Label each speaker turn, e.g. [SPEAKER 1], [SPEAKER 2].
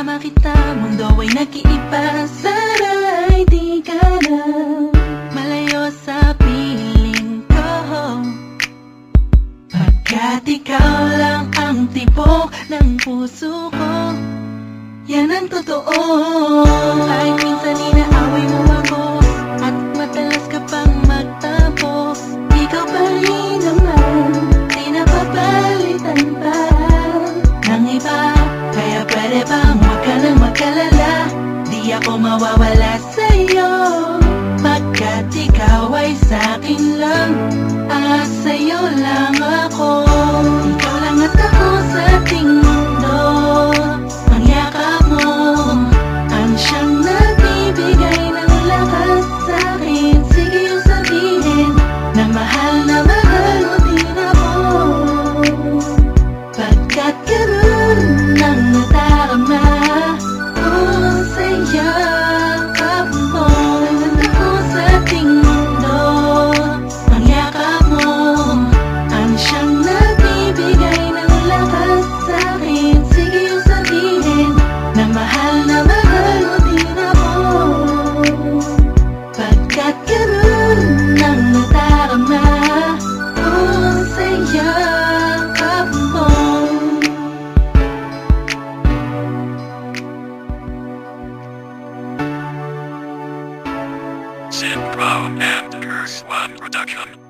[SPEAKER 1] kasama kita, mundo ay nag-iiba. Sana'y di ka na malayo sa piling ko, pagkat ikaw lang ang tibok ng puso ko. Yan ang totoo. Kahit minsan inaaway mo ako at madalas ka pang magtampo, ikaw pa rin naman, di napapalitan pa ng iba. Kaya pwede bang huwag ka nang mag-alala, di ako mawawala sa'yo, pagkat ikaw ay sa'kin lang, at sa'yo lang ako. Ikaw lang at ako sa ating mundo, ang yakap mo ang siyang nagbibigay ng lakas sa'kin. Sige yung sabihin na mahal mo din ako, pagkat ganun ang nadarama ko sa yakap mo. At ako sa ating mundo, ang yakap mo ang siyang nagbibigay ng lakas sa'kin. Sige yung sabihin na mahal mo din ako, pagkat ganun ang nadarama ko sa yakap mo.
[SPEAKER 2] Sid Pro and Earth One Production.